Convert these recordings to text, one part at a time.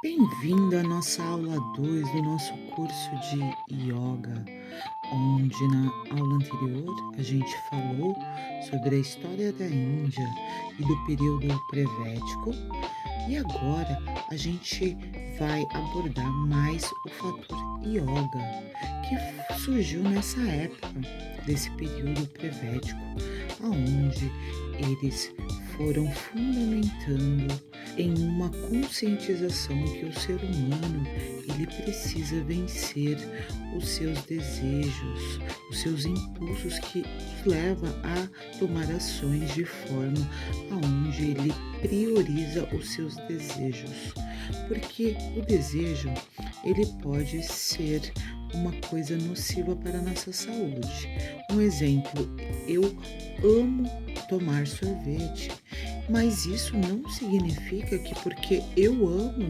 Bem-vindo à nossa aula 2 do nosso curso de yoga, onde na aula anterior a gente falou sobre a história da Índia e do período pré-védico, e agora a gente vai abordar mais o fator yoga, que surgiu nessa época desse período pré-védico, aonde eles foram fundamentando em uma conscientização que o ser humano ele precisa vencer os seus desejos, os seus impulsos que os leva a tomar ações de forma aonde ele prioriza os seus desejos, porque o desejo ele pode ser uma coisa nociva para a nossa saúde. Um exemplo, eu amo tomar sorvete, mas isso não significa que porque eu amo,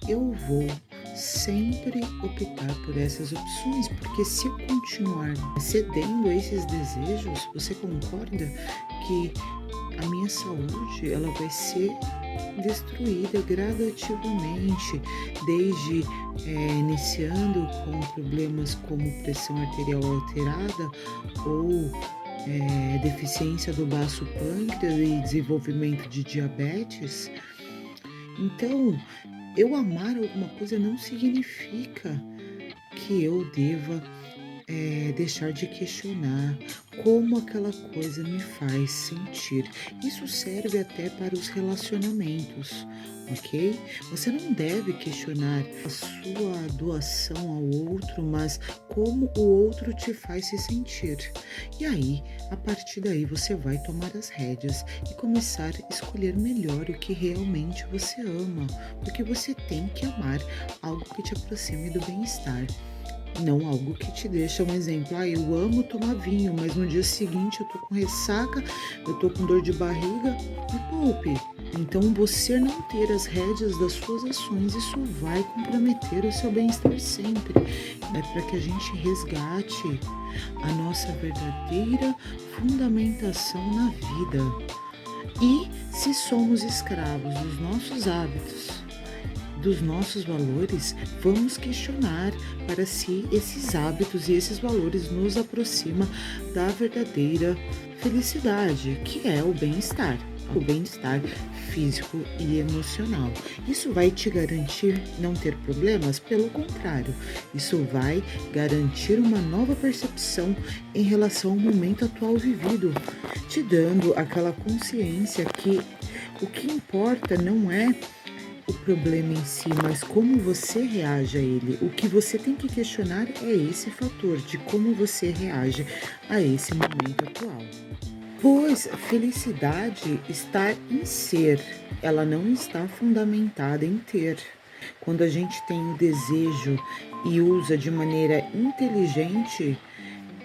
eu vou sempre optar por essas opções, porque se eu continuar cedendo a esses desejos, você concorda que a minha saúde ela vai ser destruída gradativamente, desde iniciando com problemas como pressão arterial alterada ou deficiência do baço pâncreas e desenvolvimento de diabetes. Então, eu amar alguma coisa não significa que eu deva deixar de questionar como aquela coisa me faz sentir. Isso serve até para os relacionamentos, ok? Você não deve questionar a sua doação ao outro, mas como o outro te faz se sentir. E aí, a partir daí, você vai tomar as rédeas e começar a escolher melhor o que realmente você ama, porque você tem que amar algo que te aproxime do bem-estar. Não algo que te deixa um exemplo. Eu amo tomar vinho, mas no dia seguinte eu tô com ressaca, eu tô com dor de barriga. Me poupe. Então, você não ter as rédeas das suas ações, isso vai comprometer o seu bem-estar sempre. É para que a gente resgate a nossa verdadeira fundamentação na vida. E se somos escravos dos nossos hábitos, dos nossos valores, vamos questionar para se esses hábitos e esses valores nos aproximam da verdadeira felicidade, que é o bem-estar físico e emocional. Isso vai te garantir não ter problemas? Pelo contrário, isso vai garantir uma nova percepção em relação ao momento atual vivido, te dando aquela consciência que o que importa não é o problema em si, mas como você reage a ele. O que você tem que questionar é esse fator de como você reage a esse momento atual. Pois felicidade está em ser, ela não está fundamentada em ter. Quando a gente tem o desejo e usa de maneira inteligente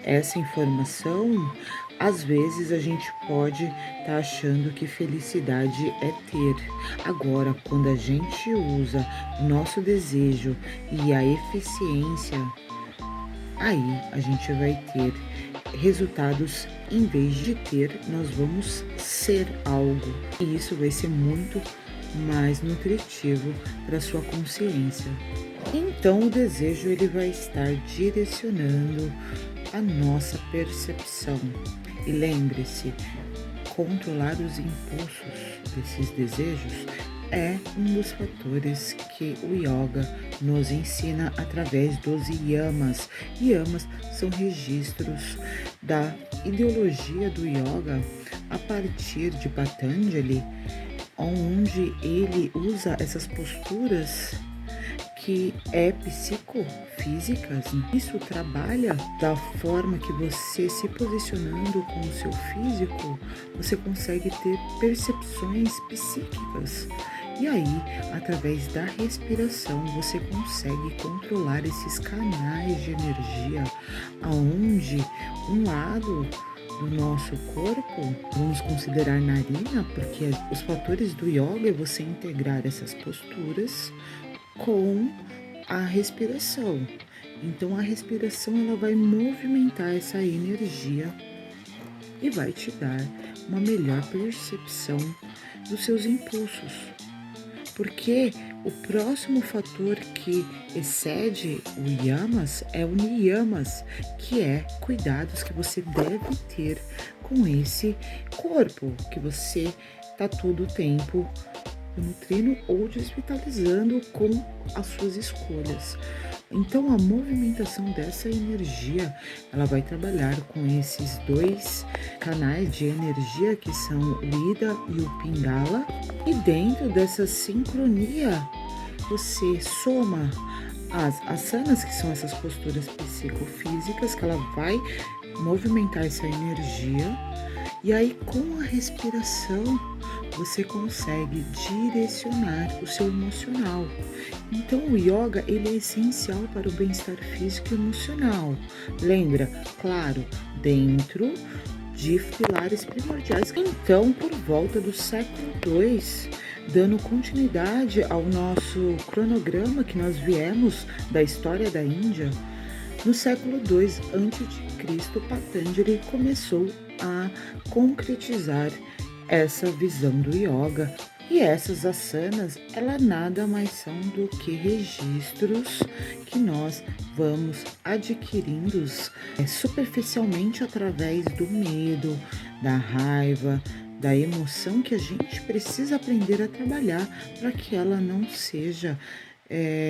essa informação, às vezes a gente pode estar achando que felicidade é ter. Agora, quando a gente usa o nosso desejo e a eficiência, aí a gente vai ter resultados. Em vez de ter, nós vamos ser algo. E isso vai ser muito mais nutritivo para sua consciência. Então, o desejo ele vai estar direcionando a nossa percepção. E lembre-se, controlar os impulsos desses desejos é um dos fatores que o yoga nos ensina através dos yamas. Yamas são registros da ideologia do yoga a partir de Patanjali, onde ele usa essas posturas que é psicofísicas. Isso trabalha da forma que você se posicionando com o seu físico, você consegue ter percepções psíquicas. E aí, através da respiração, você consegue controlar esses canais de energia, aonde um lado do nosso corpo, vamos considerar narina, porque os fatores do yoga é você integrar essas posturas com a respiração. Então a respiração ela vai movimentar essa energia e vai te dar uma melhor percepção dos seus impulsos. Porque o próximo fator que excede o yamas é o niyamas, que é cuidados que você deve ter com esse corpo, que você está todo o tempo nutrindo ou desvitalizando com as suas escolhas. Então a movimentação dessa energia, ela vai trabalhar com esses dois canais de energia que são o Ida e o Pingala, e dentro dessa sincronia você soma as asanas, que são essas posturas psicofísicas, que ela vai movimentar essa energia, e aí com a respiração você consegue direcionar o seu emocional. Então o yoga, ele é essencial para o bem-estar físico e emocional. Lembra, claro, dentro de pilares primordiais. Então, por volta do século II, dando continuidade ao nosso cronograma que nós viemos da história da Índia, no século II a.C., Patanjali começou a concretizar essa visão do yoga. E essas asanas, ela nada mais são do que registros que nós vamos adquirindo superficialmente através do medo, da raiva, da emoção, que a gente precisa aprender a trabalhar para que ela não seja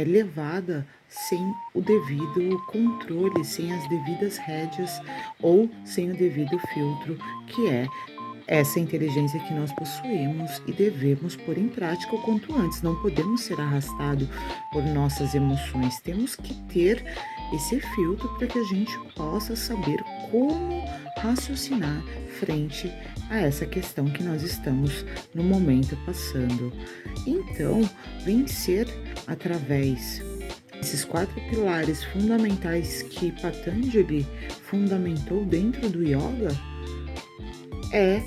levada sem o devido controle, sem as devidas rédeas ou sem o devido filtro, que é essa inteligência que nós possuímos e devemos pôr em prática o quanto antes. Não podemos ser arrastados por nossas emoções. Temos que ter esse filtro para que a gente possa saber como raciocinar frente a essa questão que nós estamos no momento passando. Então, vencer através desses 4 pilares fundamentais que Patanjali fundamentou dentro do yoga é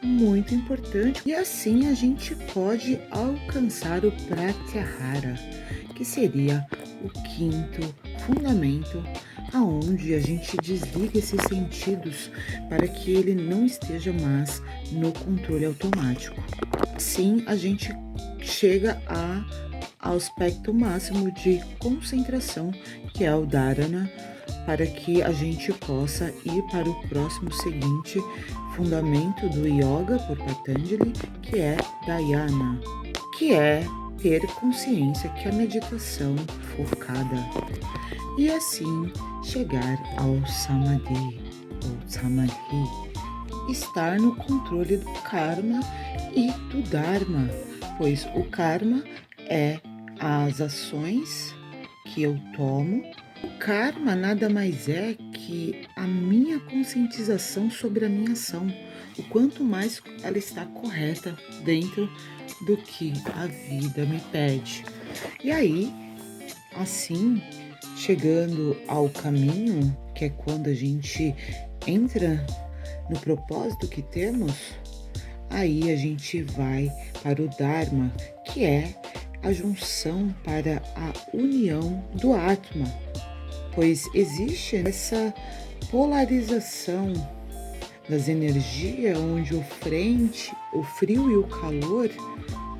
muito importante, e assim a gente pode alcançar o Pratyahara, que seria o 5º fundamento, aonde a gente desliga esses sentidos para que ele não esteja mais no controle automático. Assim a gente chega ao aspecto máximo de concentração, que é o Dharana, para que a gente possa ir para o próximo seguinte fundamento do yoga por Patanjali, que é Dhyana, que é ter consciência, que é a meditação focada, e assim chegar ao Samadhi, ou Samadhi, estar no controle do karma e do dharma, pois o karma é as ações que eu tomo. O karma nada mais é que a minha conscientização sobre a minha ação, o quanto mais ela está correta dentro do que a vida me pede. E aí, assim, chegando ao caminho, que é quando a gente entra no propósito que temos, aí a gente vai para o Dharma, que é a junção para a união do Atma, pois existe essa polarização das energias, onde o frio e o calor,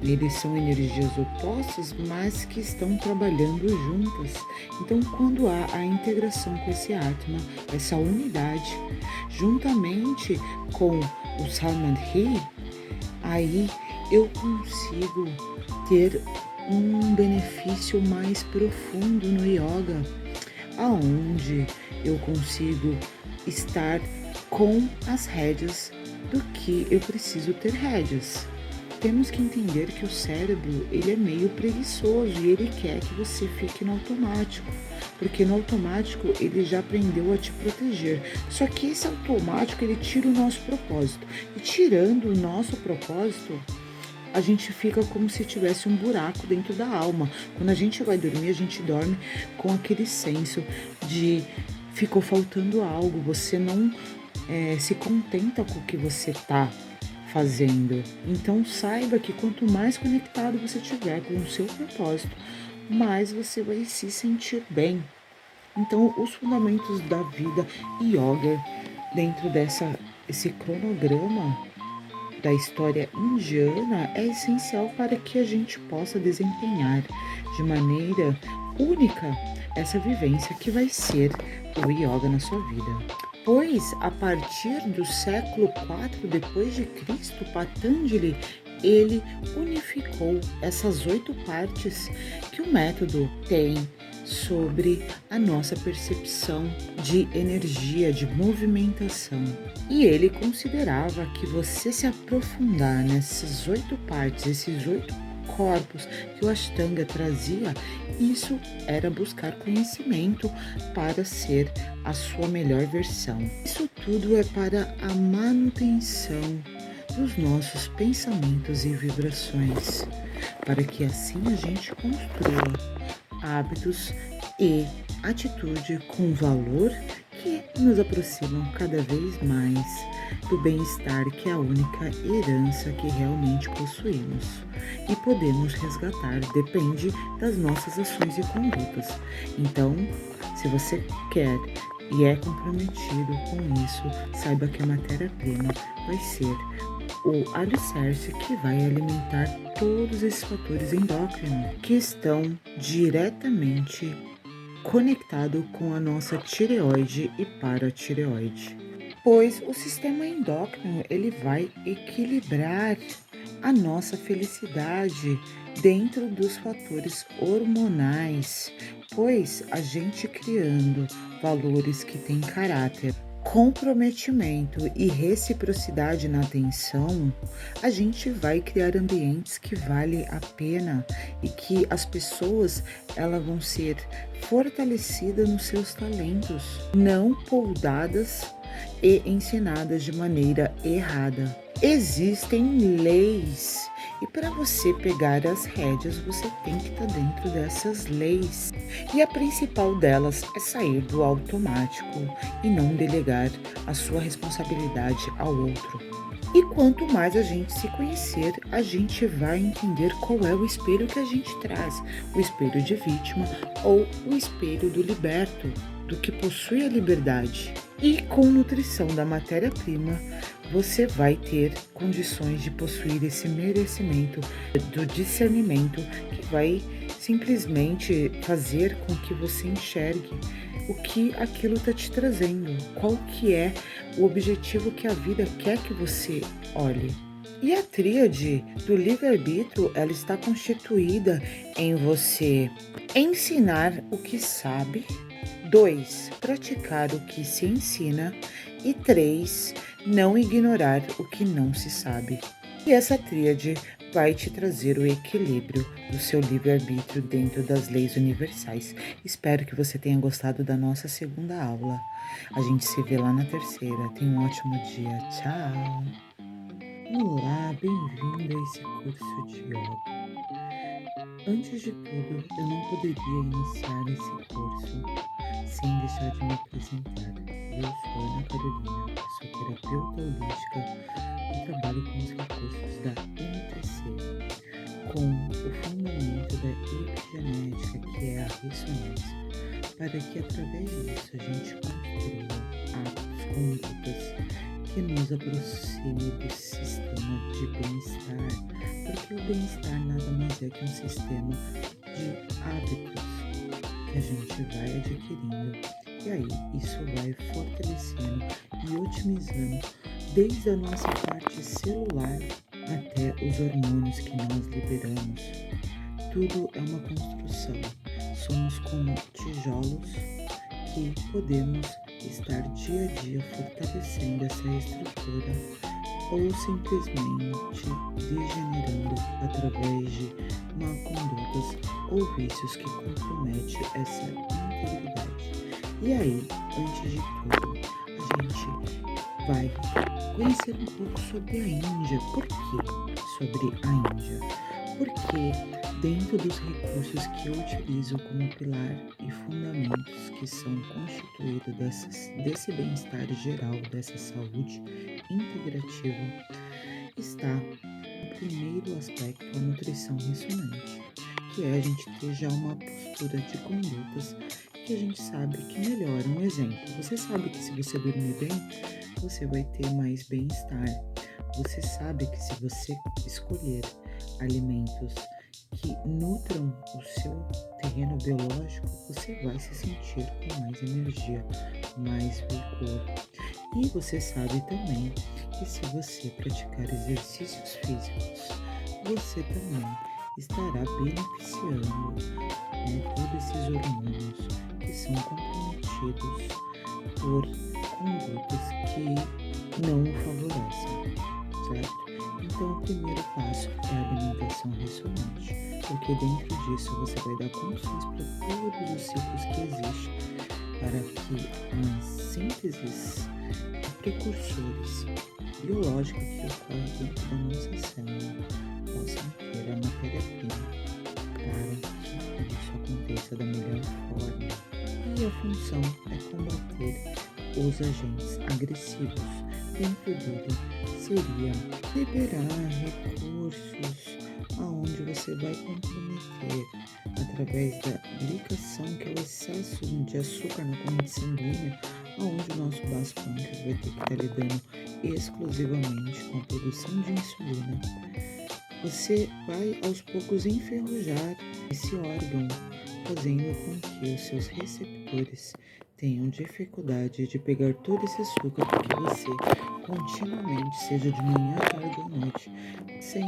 eles são energias opostas, mas que estão trabalhando juntas. Então, quando há a integração com esse Atma, essa unidade, juntamente com o Samadhi, aí eu consigo ter um benefício mais profundo no yoga, aonde eu consigo estar com as rédeas do que eu preciso ter rédeas. Temos que entender que o cérebro, ele é meio preguiçoso e ele quer que você fique no automático, porque no automático ele já aprendeu a te proteger. Só que esse automático, ele tira o nosso propósito, e tirando o nosso propósito, a gente fica como se tivesse um buraco dentro da alma. Quando a gente vai dormir, a gente dorme com aquele senso de ficou faltando algo, você não se contenta com o que você está fazendo. Então saiba que quanto mais conectado você estiver com o seu propósito, mais você vai se sentir bem. Então os fundamentos da vida yoga dentro esse cronograma da história indiana é essencial para que a gente possa desempenhar de maneira única essa vivência que vai ser o yoga na sua vida. Pois, a partir do século IV depois de Cristo, Patanjali, ele unificou essas 8 partes que o método tem sobre a nossa percepção de energia, de movimentação. E ele considerava que você se aprofundar nessas 8 partes, esses 8 corpos que o Ashtanga trazia, isso era buscar conhecimento para ser a sua melhor versão. Isso tudo é para a manutenção dos nossos pensamentos e vibrações, para que assim a gente construa hábitos e atitude com valor que nos aproximam cada vez mais do bem-estar, que é a única herança que realmente possuímos e podemos resgatar, depende das nossas ações e condutas. Então, se você quer e é comprometido com isso, saiba que a matéria-prima vai ser o alicerce que vai alimentar todos esses fatores endócrinos que estão diretamente conectados com a nossa tireoide e paratireoide. Pois o sistema endócrino ele vai equilibrar a nossa felicidade dentro dos fatores hormonais, pois a gente criando valores que têm caráter, comprometimento e reciprocidade na atenção, a gente vai criar ambientes que vale a pena e que as pessoas elas vão ser fortalecidas nos seus talentos, não poldadas e ensinadas de maneira errada. Existem leis e para você pegar as rédeas, você tem que estar dentro dessas leis. E a principal delas é sair do automático e não delegar a sua responsabilidade ao outro. E quanto mais a gente se conhecer, a gente vai entender qual é o espelho que a gente traz. O espelho de vítima ou o espelho do liberto, do que possui a liberdade. E com nutrição da matéria-prima, você vai ter condições de possuir esse merecimento do discernimento que vai simplesmente fazer com que você enxergue o que aquilo está te trazendo, qual que é o objetivo que a vida quer que você olhe. E a tríade do livre-arbítrio, ela está constituída em você ensinar o que sabe, 2, praticar o que se ensina e 3, não ignorar o que não se sabe. E essa tríade vai te trazer o equilíbrio do seu livre-arbítrio dentro das leis universais. Espero que você tenha gostado da nossa segunda aula. A gente se vê lá na terceira. Tenha um ótimo dia. Tchau! Olá, bem-vindo a esse curso de yoga. Antes de tudo, eu não poderia iniciar esse curso sem deixar de me apresentar. Eu sou Ana Carolina, eu sou terapeuta holística e trabalho com os recursos da MTC, com o fundamento da epigenética, que é a ressonância, para que através disso a gente construa atos, condutas que nos aproxime do sistema de bem-estar, porque o bem-estar nada mais é que um sistema de hábitos que a gente vai adquirindo, e aí isso vai fortalecendo e otimizando desde a nossa parte celular até os hormônios que nós liberamos. Tudo é uma construção, somos como tijolos que podemos estar dia a dia fortalecendo essa estrutura ou simplesmente degenerando através de má condutas ou vícios que comprometem essa integridade. E aí, antes de tudo, a gente vai conhecer um pouco sobre a Índia. Por que sobre a Índia? Porque dentro dos recursos que eu utilizo como pilar e fundamentos que são constituídos desse bem-estar geral, dessa saúde integrativa, está o primeiro aspecto, a nutrição ressonante, que é a gente ter já uma postura de condutas que a gente sabe que melhora. Um exemplo, você sabe que se você dormir bem, você vai ter mais bem-estar. você sabe que se você escolher alimentos que nutram o seu terreno biológico, você vai se sentir com mais energia, mais vigor. E você sabe também que se você praticar exercícios físicos, você também estará beneficiando, todos esses hormônios que são comprometidos por condutas que não o favorecem, certo? Então, o primeiro passo é a alimentação ressonante, porque dentro disso você vai dar condições para todos os ciclos que existem, para que as sínteses de precursores biológicos que ocorrem dentro da nossa célula possam ter a matéria-prima para que isso aconteça da melhor forma. E a função é combater os agentes agressivos. Dentro dele seria liberar recursos aonde você vai comprometer através da glicação, que é o excesso de açúcar na corrente sanguínea, aonde o nosso vaso pâncreas vai ter que estar lidando exclusivamente com a produção de insulina. Você vai aos poucos enferrujar esse órgão, fazendo com que os seus receptores tenham dificuldade de pegar todo esse açúcar, porque você continuamente, seja de manhã, tarde ou noite, sem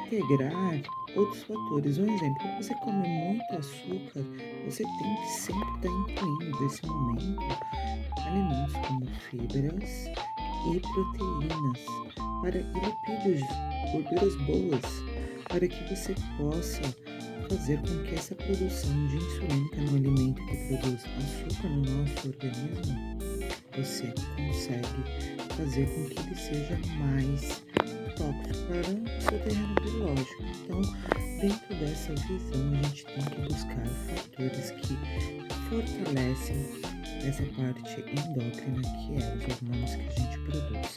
integrar outros fatores. Um exemplo, quando você come muito açúcar, você tem que sempre estar incluindo nesse momento alimentos como fibras e proteínas, e lipídios, gorduras boas, para que você possa fazer com que essa produção de insulina, que é um alimento que produz açúcar no nosso organismo, você consegue fazer com que ele seja mais tóxico para o seu terreno biológico. Então, dentro dessa visão, a gente tem que buscar fatores que fortalecem essa parte endócrina, que é os hormônios que a gente produz.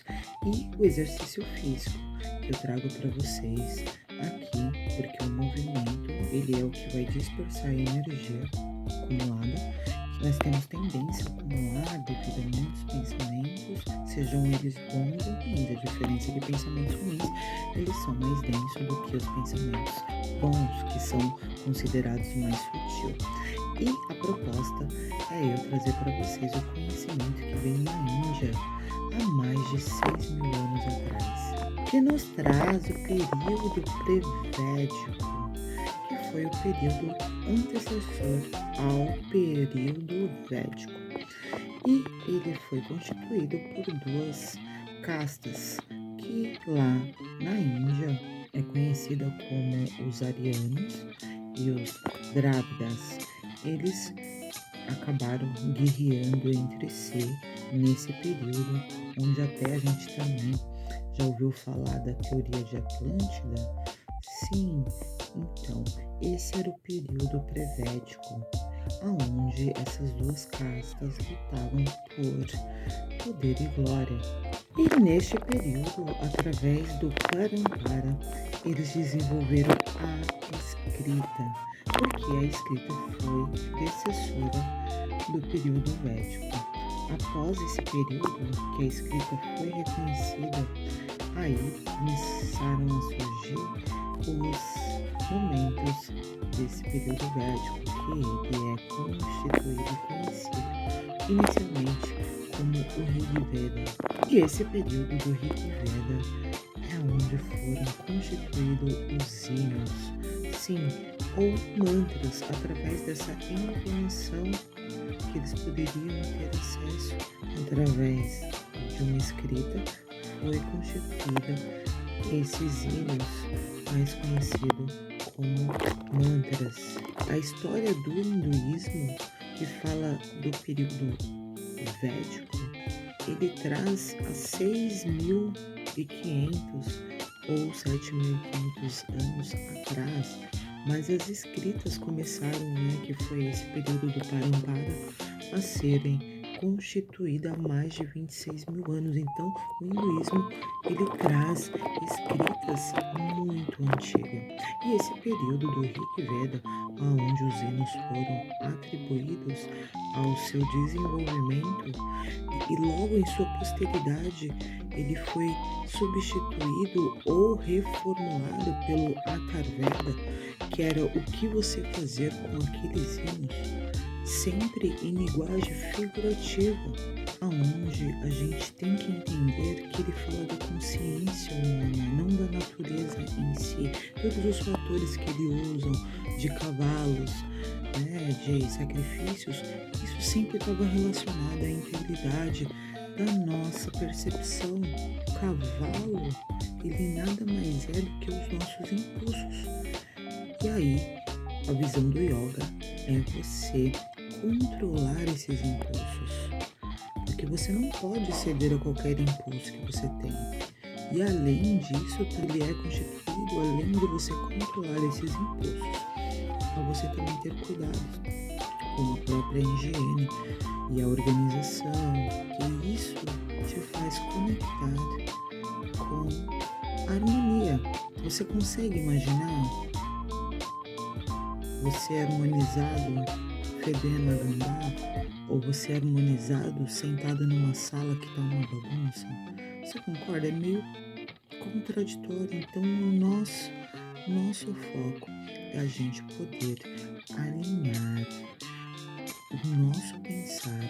E o exercício físico, que eu trago para vocês aqui, porque o movimento, ele é o que vai dispersar a energia acumulada, que nós temos tendência a acumular devido a muitos pensamentos, sejam eles bons ou ruins. A diferença é que pensamentos ruins, eles são mais densos do que os pensamentos bons, que são considerados mais sutil. E a proposta é eu trazer para vocês o conhecimento que vem da Índia há mais de 6.000 anos atrás, que nos traz o período prevédico, que foi o período antecessor ao período védico. E ele foi constituído por duas castas, que lá na Índia é conhecida como os arianos e os drávidas. Eles acabaram guerreando entre si nesse período, onde até a gente também já ouviu falar da teoria de Atlântida. Sim, então, esse era o período pré-védico, onde essas duas castas lutavam por poder e glória. E neste período, através do Parampara, eles desenvolveram a escrita, porque a escrita foi antecessora do período védico. Após esse período, que a escrita foi reconhecida, aí começaram a surgir os momentos desse período védico, que ele é constituído e conhecido inicialmente como o Rig Veda. E esse período do Rig Veda é onde foram constituídos os hinos, sim, ou mantras, através dessa entonação que eles poderiam ter acesso através de uma escrita, foi constituída esses hinos, mais conhecidos como mantras. A história do hinduísmo, que fala do período védico, ele traz a 6.500 ou 7.500 anos atrás, mas as escritas começaram, que foi esse período do Parampara, a serem constituída há mais de 26 mil anos. Então, o hinduísmo, ele traz escritas muito antigas. E esse período do Rig Veda, onde os hinos foram atribuídos ao seu desenvolvimento, e logo em sua posteridade, ele foi substituído ou reformulado pelo Atharvaveda, que era o que você fazer com aqueles hinos, sempre em linguagem figurativa, aonde a gente tem que entender que ele fala da consciência humana, não da natureza em si. Todos os fatores que ele usa, de cavalos, né, de sacrifícios, isso sempre estava relacionado à integridade da nossa percepção. O cavalo, ele nada mais é do que os nossos impulsos. E aí, a visão do yoga é você controlar esses impulsos, porque você não pode ceder a qualquer impulso que você tem. E além disso, ele é constituído, além de você controlar esses impulsos, a você também ter cuidado com a própria higiene e a organização, que isso te faz conectar com a harmonia. Você consegue imaginar você harmonizado fedendo a gambá, ou você harmonizado sentado numa sala que tá uma bagunça? Você concorda? É meio contraditório. Então nosso foco é a gente poder alinhar o nosso pensar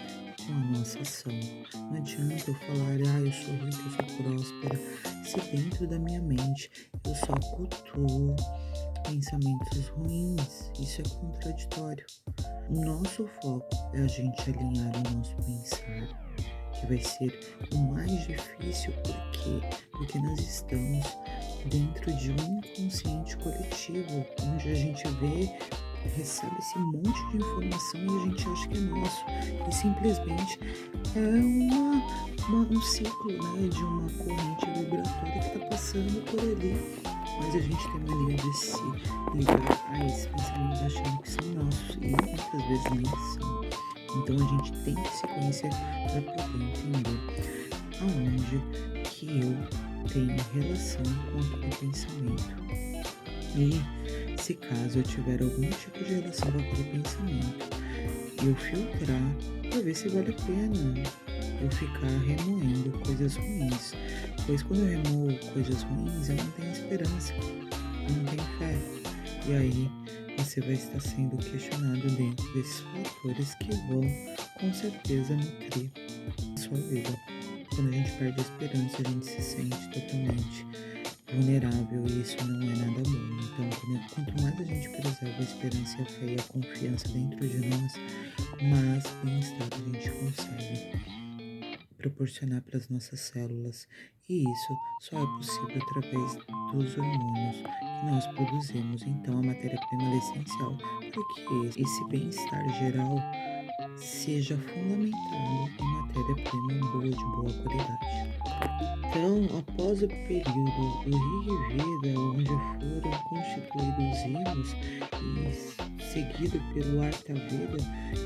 com a nossa ação. Não adianta eu falar, eu sou rica, eu sou próspera, se dentro da minha mente eu só cultuo pensamentos ruins. Isso é contraditório. O nosso foco é a gente alinhar o nosso pensar, que vai ser o mais difícil. Porque nós estamos dentro de um inconsciente coletivo, onde a gente recebe esse monte de informação e a gente acha que é nosso, e simplesmente é um ciclo, né, de uma corrente vibratória que está passando por ali, mas a gente tem mania de se ligar a esses pensamentos achando que são nossos, e muitas vezes nem são. Então a gente tem que se conhecer para poder entender aonde que eu tenho relação com aquele pensamento. E se caso eu tiver algum tipo de relação com aquele pensamento, eu filtrar para ver se vale a pena eu ficar remoendo coisas ruins. Pois quando eu remoo coisas ruins, eu não tenho esperança, eu não tenho fé. E aí você vai estar sendo questionado dentro desses fatores que vão com certeza nutrir a sua vida. Quando a gente perde a esperança, a gente se sente totalmente vulnerável e isso não é nada bom. Então, quanto mais a gente preserva a esperança, a fé e a confiança dentro de nós, mais bem-estar a gente consegue proporcionar para as nossas células. E isso só é possível através dos hormônios que nós produzimos. Então, a matéria-prima é essencial para que esse bem-estar geral seja fundamentado em matéria-prima boa, de boa qualidade. Então, após o período do Rig Veda, onde foram constituídos hinos, e seguido pelo Atharvaveda,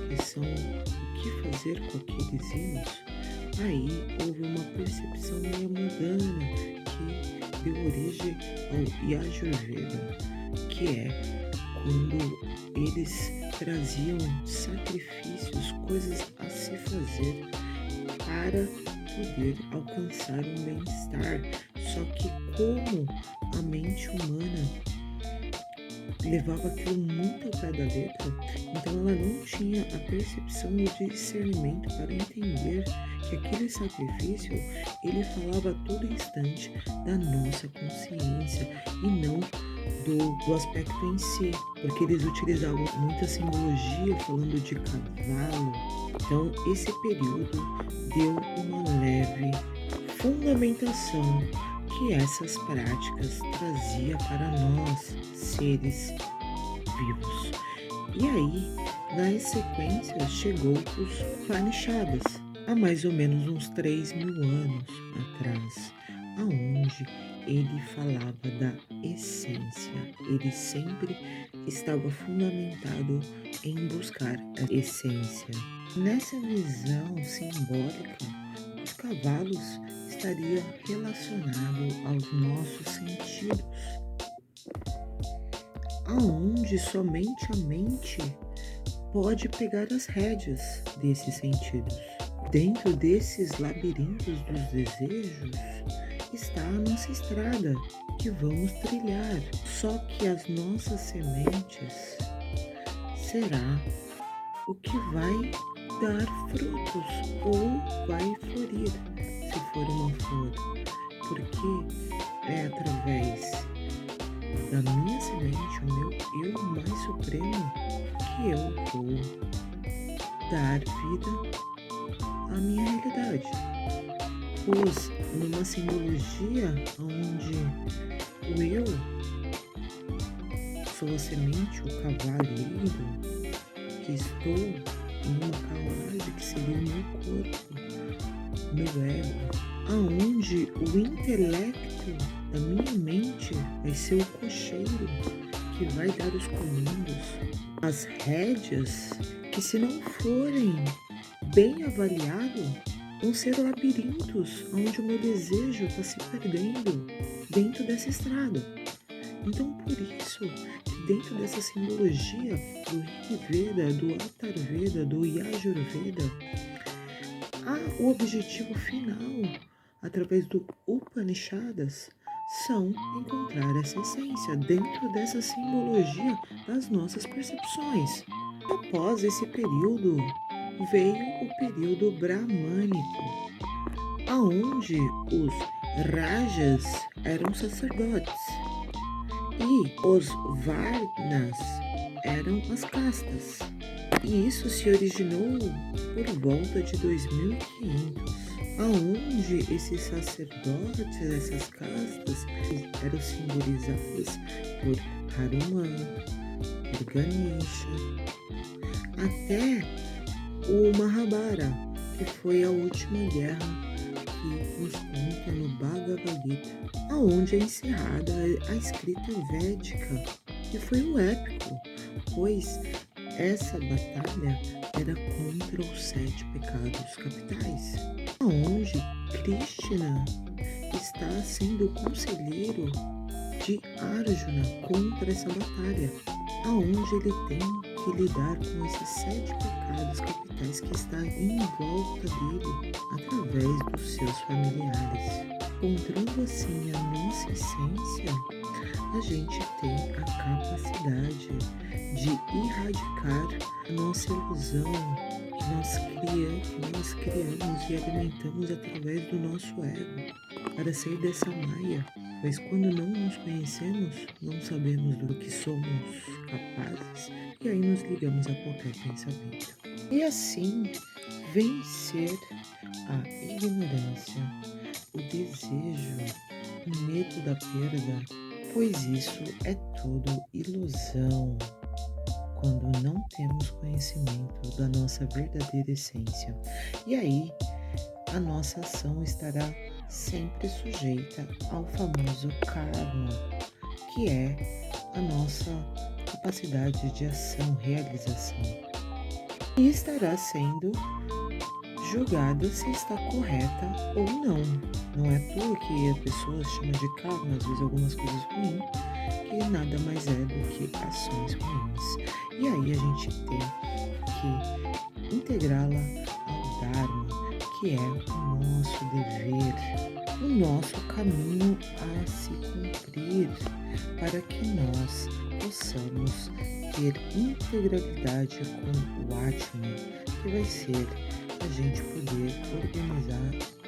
que são o que fazer com aqueles hinos, aí houve uma percepção meio mundana que deu origem ao Yajurveda, que é quando eles traziam sacrifícios, coisas a se fazer para poder alcançar um bem-estar. Só que como a mente humana levava aquilo muito ao pé da letra, então ela não tinha a percepção e o discernimento para entender que aquele sacrifício, ele falava a todo instante da nossa consciência e não do aspecto em si, porque eles utilizavam muita simbologia falando de cavalo. Então esse período deu uma leve fundamentação que essas práticas trazia para nós, seres vivos. E aí, na sequência, chegou os Upanishads, há mais ou menos uns 3.000 anos atrás, aonde ele falava da essência. Ele sempre estava fundamentado em buscar a essência. Nessa visão simbólica, os cavalos estariam relacionados aos nossos sentidos, aonde somente a mente pode pegar as rédeas desses sentidos. Dentro desses labirintos dos desejos está a nossa estrada que vamos trilhar. Só que as nossas sementes será o que vai dar frutos ou vai florir, se for uma flor, porque é através da minha semente, o meu eu mais supremo, que eu vou dar vida à minha realidade. Pois numa simbologia onde o eu sou a semente, o cavaleiro, que estou em uma carruagem que seria o meu corpo, meu ego, aonde o intelecto da minha mente vai ser o cocheiro que vai dar os comandos, as rédeas que, se não forem bem avaliados, vão ser labirintos onde o meu desejo está se perdendo dentro dessa estrada. Então, por isso, que dentro dessa simbologia do Rigveda, do Atharvaveda, do Yajurveda, há o objetivo final, através do Upanishads, são encontrar essa essência dentro dessa simbologia das nossas percepções. Após esse período, veio o período brahmânico, aonde os rajas eram sacerdotes e os varnas eram as castas. E isso se originou por volta de 2500, aonde esses sacerdotes, essas castas, eram simbolizadas por Hanuman, por Ganesha, até o Mahabharata, que foi a última guerra que nos conta no Bhagavad Gita, aonde é encerrada a escrita védica, que foi o épico, pois essa batalha era contra os 7 pecados capitais, aonde Krishna está sendo o conselheiro de Arjuna contra essa batalha, aonde ele tem que lidar com esses 7 pecados capitais que está em volta dele através dos seus familiares. Encontrando assim a nossa essência, a gente tem a capacidade de erradicar a nossa ilusão que nós criamos e alimentamos através do nosso ego, para sair dessa maia, pois quando não nos conhecemos, não sabemos do que somos capazes e aí nos ligamos a qualquer pensamento. E assim, vencer a ignorância, o desejo, o medo da perda, pois isso é tudo ilusão quando não temos conhecimento da nossa verdadeira essência. E aí, a nossa ação estará sempre sujeita ao famoso karma, que é a nossa capacidade de ação, realização. E estará sendo julgada se está correta ou não. Não é à toa que a pessoa chama de karma, às vezes, algumas coisas ruins, que nada mais é do que ações ruins. E aí a gente tem que integrá-la ao Dharma, que é o nosso dever, o nosso caminho a se cumprir, para que nós possamos ter integralidade com o Atman, que vai ser a gente poder organizar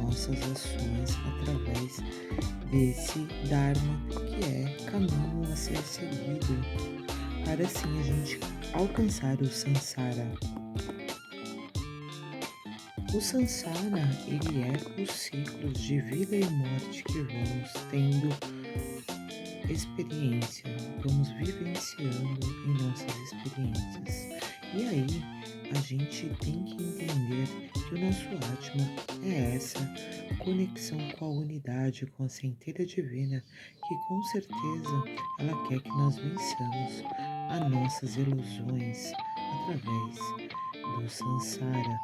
nossas ações através desse Dharma, que é caminho a ser seguido, para assim a gente alcançar o Sansara. O Sansara, ele é os ciclos de vida e morte que vamos tendo experiência, vamos vivenciando em nossas experiências. E aí, a gente tem que entender que o nosso Atma é essa conexão com a unidade, com a centelha divina, que com certeza ela quer que nós vençamos as nossas ilusões através do samsara.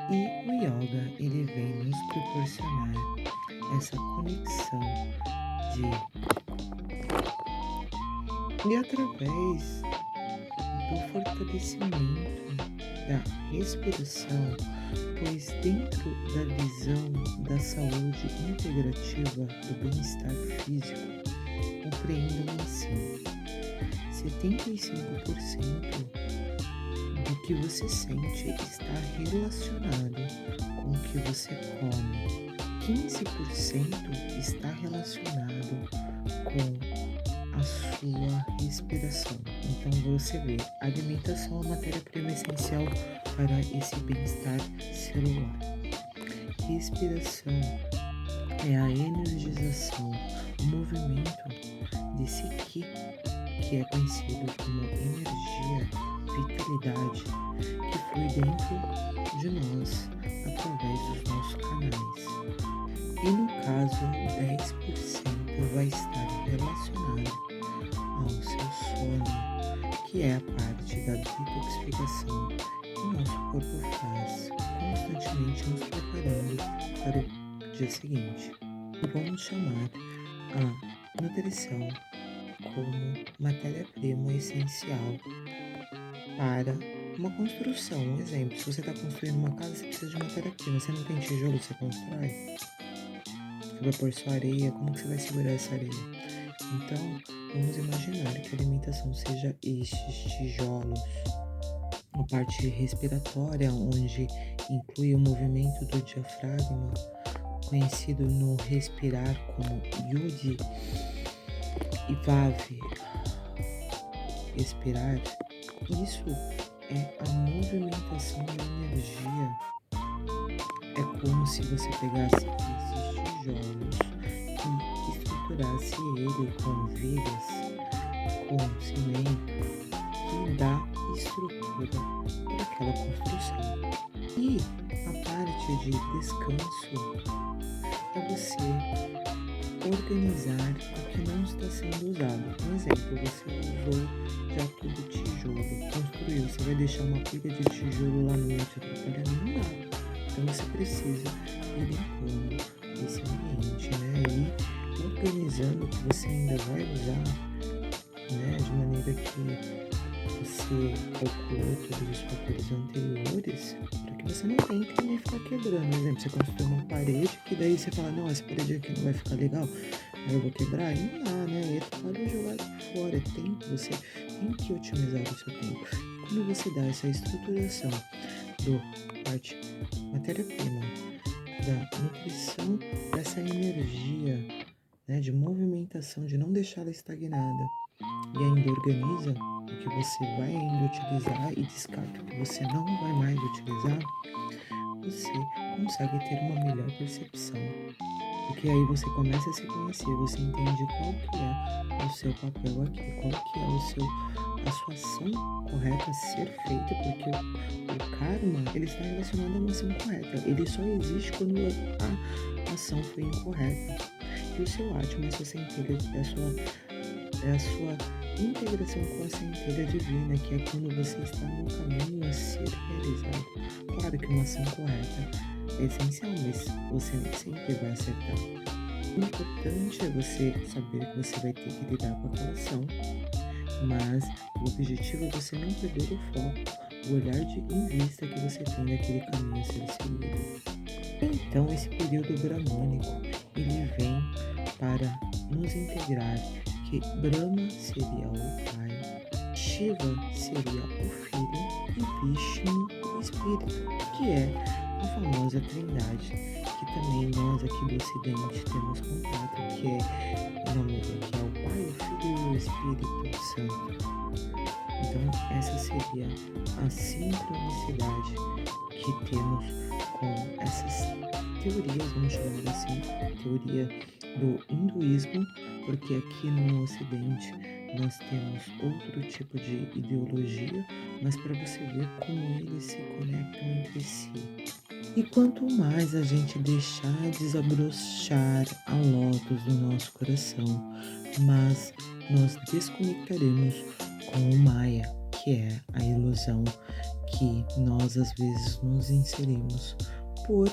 E o yoga, ele vem nos proporcionar essa conexão e através do fortalecimento da respiração, pois dentro da visão da saúde integrativa do bem-estar físico, compreendam assim, 75% do que você sente está relacionado com o que você come, 15% está relacionado com a sua respiração. Então você vê, a alimentação é a matéria-prima essencial para esse bem-estar celular. Respiração é a energização, o movimento desse ki, que é conhecido como energia, vitalidade, que flui dentro de nós através dos nossos canais. E no caso, 10% vai estar relacionado ao seu sono, que é a parte da detoxificação que o nosso corpo faz, constantemente nos preparando para o dia seguinte. E vamos chamar a nutrição como matéria-prima essencial para uma construção. Um exemplo, se você está construindo uma casa, você precisa de matéria-prima. Você não tem tijolo, você constrói? Você vai pôr só areia, como que você vai segurar essa areia? Então, vamos imaginar que a alimentação seja estes tijolos. A parte respiratória, onde inclui o movimento do diafragma, conhecido no respirar como Yudi e Vav, expirar. Isso é a movimentação da energia. É como se você pegasse esses tijolos e estruturasse ele com vigas, com cimento, que dá estrutura para aquela construção. E a parte de descanso é você organizar o que não está sendo usado. Um exemplo, você usou já tudo tijolo, construiu, você vai deixar uma pilha de tijolo lá no noite atrapalhando? Não dá. Então você precisa ir limpando esse ambiente, né? E organizando o que você ainda vai usar, né? De maneira que você calculou todos os fatores anteriores, para que você não tenha que também ficar quebrando. Por exemplo, você construiu uma parede, que daí você fala, não, essa parede aqui não vai ficar legal, aí eu vou quebrar. E não dá, né? É trabalho jogado fora, é tempo, você tem que otimizar o seu tempo. Quando você dá essa estruturação do parte matéria-prima, da nutrição, dessa energia, né, de movimentação, de não deixar ela estagnada, e ainda organiza o que você vai ainda utilizar e descarta o que você não vai mais utilizar, você consegue ter uma melhor percepção. Porque aí você começa a se conhecer, você entende qual que é o seu papel aqui, qual que é a sua ação correta a ser feita, porque o karma, ele está relacionado a uma ação correta. Ele só existe quando a ação foi incorreta. E o seu átimo, a sua centelha, é a sua integração com a centelha divina, que é quando você está no caminho a ser realizado. Claro que uma ação correta é essencial, mas você nem sempre vai acertar. O importante é você saber que você vai ter que lidar com aquela ação, mas o objetivo é você não perder o foco, o olhar em vista que você tem daquele caminho a ser seguido. Então, esse período bramânico, ele vem para nos integrar que Brahma seria o pai, Shiva seria o filho e Vishnu o espírito, que é a famosa trindade, que também nós aqui do Ocidente temos contato, que é o nome que é o Pai, o Filho e o Espírito Santo. Então essa seria a sincronicidade que temos com essas teorias, vamos chamar assim, teoria do hinduísmo, porque aqui no Ocidente nós temos outro tipo de ideologia, mas para você ver como eles se conectam entre si. E quanto mais a gente deixar desabrochar a lótus do nosso coração, mas nós desconectaremos com o Maia, que é a ilusão que nós às vezes nos inserimos por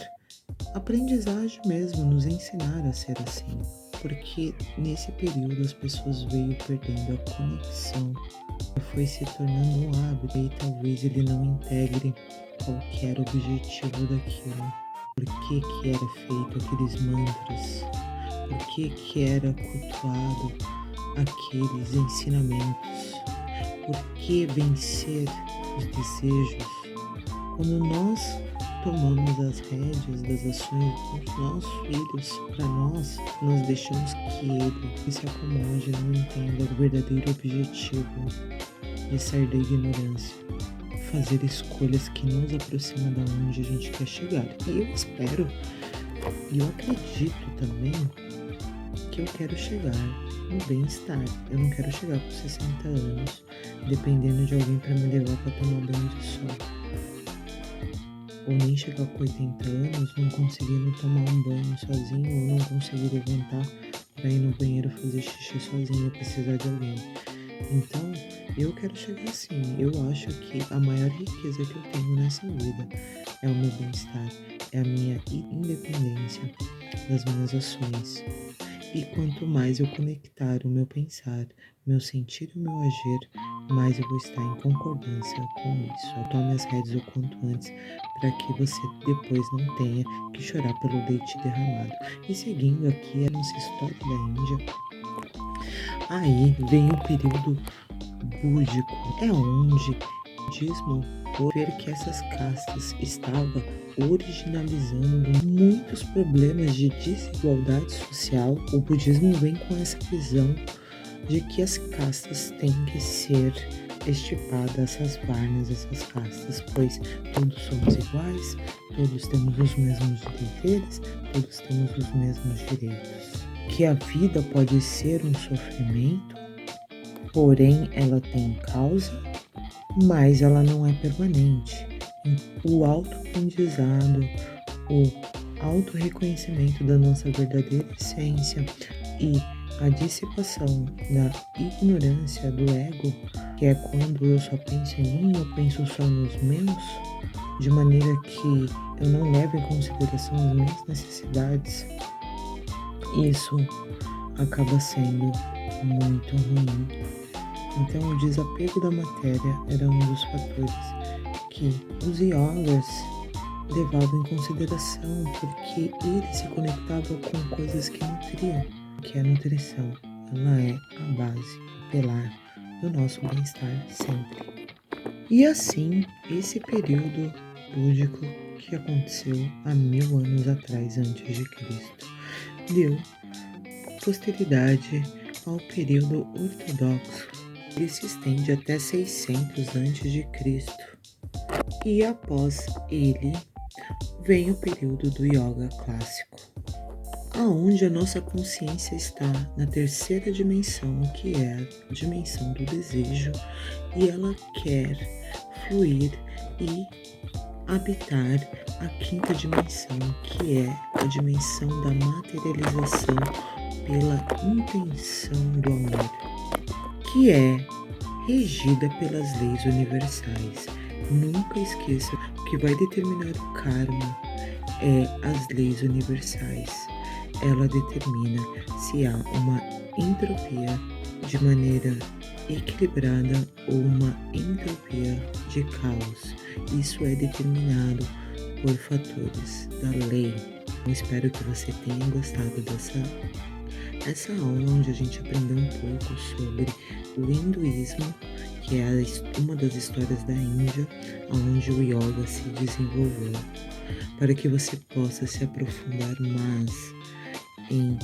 aprendizagem mesmo, nos ensinar a ser assim. Porque nesse período as pessoas veio perdendo a conexão, foi se tornando um hábito e talvez ele não integre qual que era o objetivo daquilo. Por que que era feito aqueles mantras? Por que que era cultuado aqueles ensinamentos? Por que vencer os desejos? Quando nós tomamos as rédeas das ações dos nossos filhos para nós deixamos que ele se acomode, não entenda o verdadeiro objetivo de sair da ignorância, fazer escolhas que nos aproximam da onde a gente quer chegar. E eu espero, e eu acredito também que eu quero chegar no bem-estar. Eu não quero chegar com 60 anos dependendo de alguém para me levar para tomar banho de sol. Ou nem chegar com 80 anos não conseguindo tomar um banho sozinho, ou não conseguir levantar para ir no banheiro fazer xixi sozinho, precisar de alguém. Então, eu quero chegar assim. Eu acho que a maior riqueza que eu tenho nessa vida é o meu bem-estar, é a minha independência das minhas ações. E quanto mais eu conectar o meu pensar, meu sentir e o meu agir, mais eu vou estar em concordância com isso. Eu tome as rédeas o quanto antes, para que você depois não tenha que chorar pelo leite derramado. E seguindo aqui a nossa história da Índia, aí vem o período búdico, é onde o budismo, por ver que essas castas estavam originalizando muitos problemas de desigualdade social, o budismo vem com essa visão de que as castas têm que ser extirpadas, essas varnas, essas castas, pois todos somos iguais, todos temos os mesmos deveres, todos temos os mesmos direitos. Que a vida pode ser um sofrimento, porém ela tem causa, mas ela não é permanente. O autoaprendizado, o autorreconhecimento da nossa verdadeira essência e a dissipação da ignorância do ego, que é quando eu só penso em mim, eu penso só nos meus, de maneira que eu não levo em consideração as minhas necessidades, isso acaba sendo muito ruim. Então, o desapego da matéria era um dos fatores que os yogas levavam em consideração, porque eles se conectavam com coisas que nutriam, que a nutrição, ela é a base, o pilar do nosso bem-estar sempre. E assim, esse período búdico que aconteceu há 1000 anos atrás antes de Cristo deu posteridade ao período ortodoxo. Ele se estende até 600 antes de Cristo. E após ele vem o período do yoga clássico, aonde a nossa consciência está na terceira dimensão, que é a dimensão do desejo, e ela quer fluir e habitar a quinta dimensão, que é a dimensão da materialização pela intenção do amor, que é regida pelas leis universais. Nunca esqueça que vai determinar o karma é as leis universais. Ela determina se há uma entropia de maneira equilibrada ou uma entropia de caos. Isso é determinado por fatores da lei. Eu espero que você tenha gostado dessa aula, onde a gente aprendeu um pouco sobre o hinduísmo, que é uma das histórias da Índia, onde o yoga se desenvolveu, para que você possa se aprofundar mais em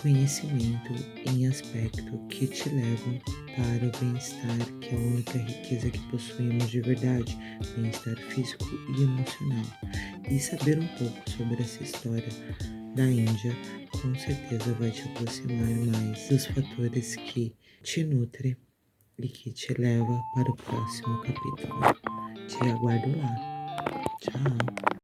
conhecimento, em aspecto que te levam para o bem-estar, que é a única riqueza que possuímos de verdade, bem-estar físico e emocional. E saber um pouco sobre essa história da Índia, com certeza vai te aproximar mais dos fatores que te nutrem e que te leva para o próximo capítulo. Te aguardo lá. Tchau!